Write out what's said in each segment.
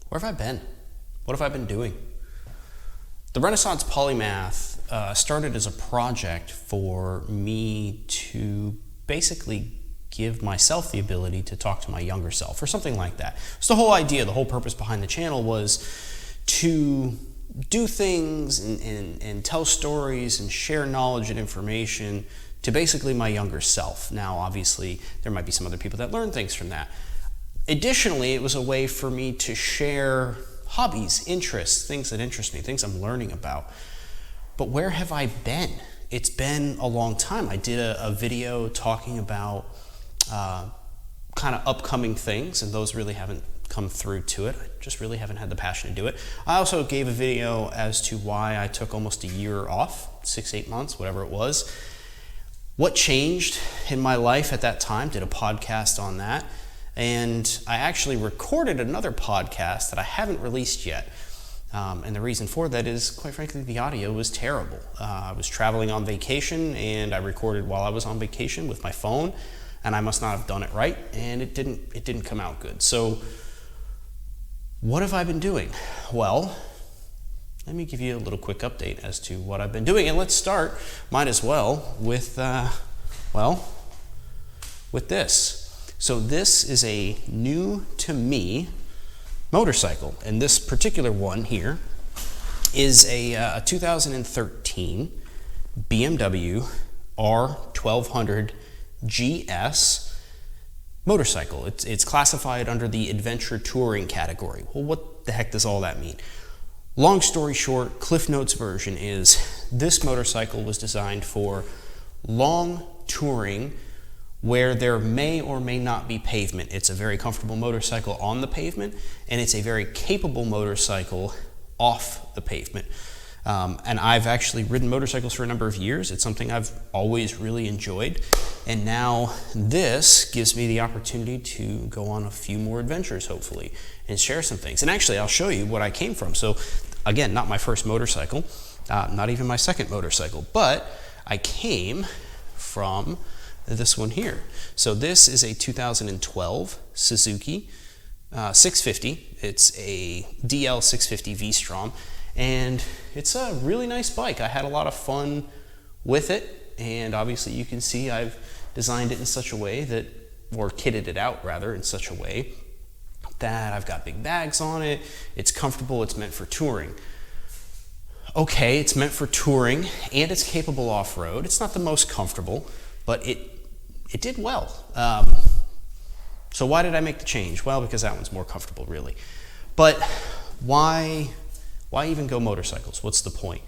Where have I been? What have I been doing? The Renaissance Polymath started as a project for me to basically give myself the ability to talk to my younger self, or something like that. So the whole idea, the whole purpose behind the channel was to do things and tell stories and share knowledge and information to basically my younger self. Now, obviously, there might be some other people that learn things from that. Additionally, it was a way for me to share hobbies, interests, things that interest me, things I'm learning about. But where have I been? It's been a long time. I did a video talking about kind of upcoming things, and those really haven't come through to it. I just really haven't had the passion to do it. I also gave a video as to why I took almost a year off, 6-8 months, whatever it was. What changed in my life at that time, did a podcast on that. And I actually recorded another podcast that I haven't released yet. And the reason for that is, quite frankly, the audio was terrible. I was traveling on vacation, and I recorded while I was on vacation with my phone, and I must not have done it right, and it didn't come out good. So what have I been doing? Well, let me give you a little quick update as to what I've been doing. And let's start, might as well, with this. So this is a new to me motorcycle, and this particular one here is a 2013 BMW R1200 GS motorcycle. It's classified under the adventure touring category. Well, what the heck does all that mean? Long story short, Cliff Notes version is this motorcycle was designed for long touring where there may or may not be pavement. It's a very comfortable motorcycle on the pavement, and it's a very capable motorcycle off the pavement. And I've actually ridden motorcycles for a number of years. It's something I've always really enjoyed. And now this gives me the opportunity to go on a few more adventures, hopefully, and share some things. And actually, I'll show you what I came from. So again, not my first motorcycle, not even my second motorcycle, but I came from this one here. So this is a 2012 Suzuki 650. It's a DL 650 V-Strom, and it's a really nice bike. I had a lot of fun with it, and obviously you can see I've designed it in such a way that, or kitted it out rather, in such a way that I've got big bags on it. It's comfortable, it's meant for touring. Okay, it's meant for touring, and it's capable off-road. It's not the most comfortable, but it did well. So why did I make the change? Well, because that one's more comfortable, really. But why even go motorcycles? What's the point?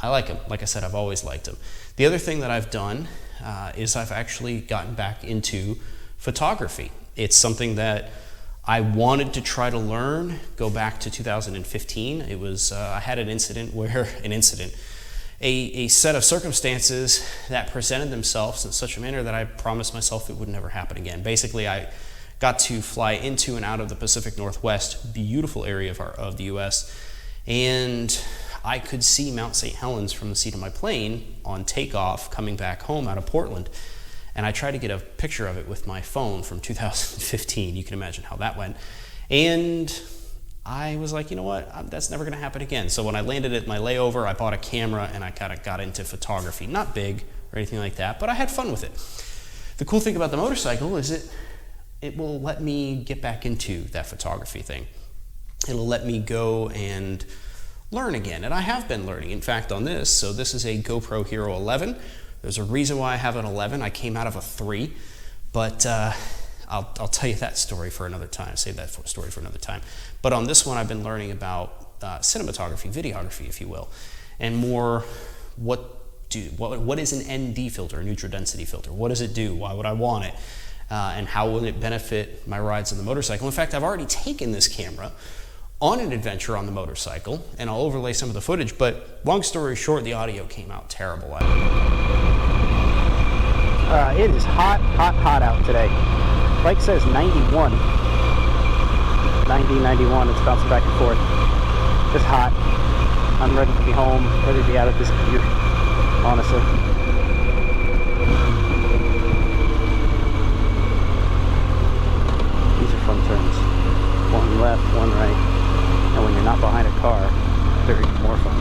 I like them. Like I said, I've always liked them. The other thing that I've done is I've actually gotten back into photography. It's something that I wanted to try to learn, go back to 2015. It was, I had a set of circumstances that presented themselves in such a manner that I promised myself it would never happen again. Basically, I got to fly into and out of the Pacific Northwest, beautiful area of the US, and I could see Mount St. Helens from the seat of my plane on takeoff coming back home out of Portland. And I tried to get a picture of it with my phone from 2015. You can imagine how that went. And I was like, you know what, that's never gonna happen again. So when I landed at my layover, I bought a camera and I kind of got into photography. Not big or anything like that, but I had fun with it. The cool thing about the motorcycle is it will let me get back into that photography thing. It'll let me go and learn again, and I have been learning. In fact, on this, so this is a GoPro Hero 11. There's a reason why I have an 11. I came out of a 3, but I'll tell you that story for another time. Save that story for another time. But on this one, I've been learning about cinematography, videography, if you will, and more what is an ND filter, a neutral density filter? What does it do? Why would I want it? And how will it benefit my rides on the motorcycle? In fact, I've already taken this camera on an adventure on the motorcycle, and I'll overlay some of the footage, but long story short, the audio came out terrible. It is hot out today. Bike says 91. 90, 91, it's bouncing back and forth. Just hot. I'm ready to be home, ready to be out of this commute, honestly. These are fun turns. One left, one right. And when you're not behind a car, they're even more fun.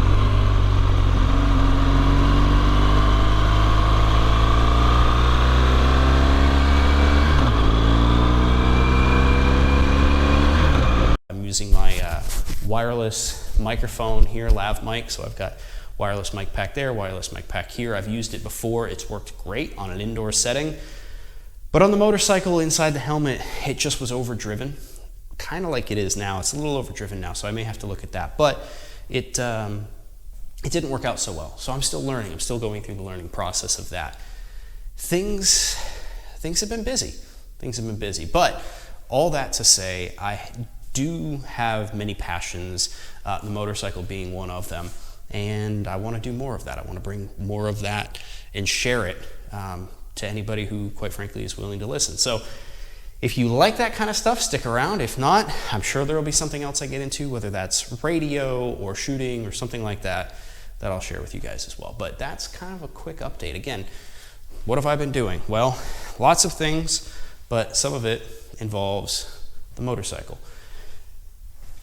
I'm using my wireless microphone here, lav mic, so I've got wireless mic pack there, wireless mic pack here. I've used it before. It's worked great on an indoor setting. But on the motorcycle inside the helmet, it just was overdriven, kind of like it is now. It's a little overdriven now, so I may have to look at that. But it didn't work out so well. So I'm still learning. I'm still going through the learning process of that. Things have been busy. Things have been busy. But all that to say, I do have many passions, the motorcycle being one of them. And I want to do more of that. I want to bring more of that and share it to anybody who, quite frankly, is willing to listen. So if you like that kind of stuff, stick around. If not, I'm sure there will be something else I get into, whether that's radio or shooting or something like that, that I'll share with you guys as well. But that's kind of a quick update. Again, what have I been doing? Well, lots of things, but some of it involves the motorcycle.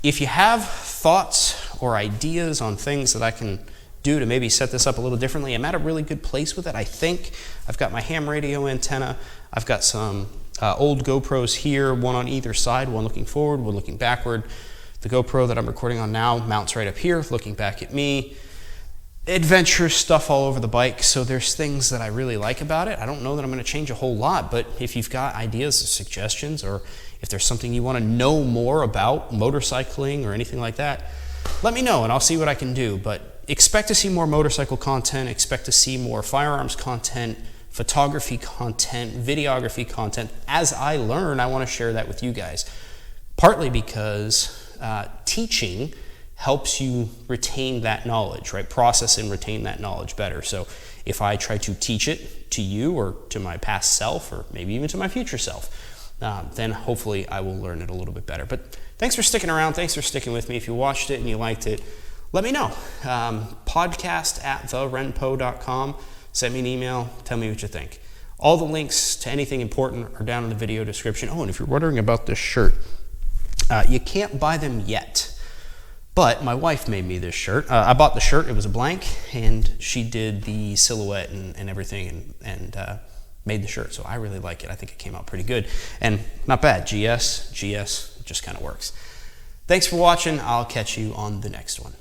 If you have thoughts or ideas on things that I can do to maybe set this up a little differently, I'm at a really good place with it, I think. I've got my ham radio antenna. I've got some old GoPros here, one on either side, one looking forward, one looking backward. The GoPro that I'm recording on now mounts right up here, looking back at me. Adventure stuff all over the bike, so there's things that I really like about it. I don't know that I'm going to change a whole lot, but if you've got ideas or suggestions, or if there's something you want to know more about motorcycling or anything like that, let me know and I'll see what I can do. But expect to see more motorcycle content, expect to see more firearms content, photography content, videography content. As I learn, I want to share that with you guys. Partly because teaching helps you retain that knowledge, right? Process and retain that knowledge better. So if I try to teach it to you or to my past self, or maybe even to my future self, then hopefully I will learn it a little bit better. But thanks for sticking around. Thanks for sticking with me. If you watched it and you liked it, let me know. Podcast@therenpo.com. Send me an email. Tell me what you think. All the links to anything important are down in the video description. Oh, and if you're wondering about this shirt, you can't buy them yet. But my wife made me this shirt. I bought the shirt. It was a blank, and she did the silhouette and everything and made the shirt. So I really like it. I think it came out pretty good. And not bad. GS, it just kind of works. Thanks for watching. I'll catch you on the next one.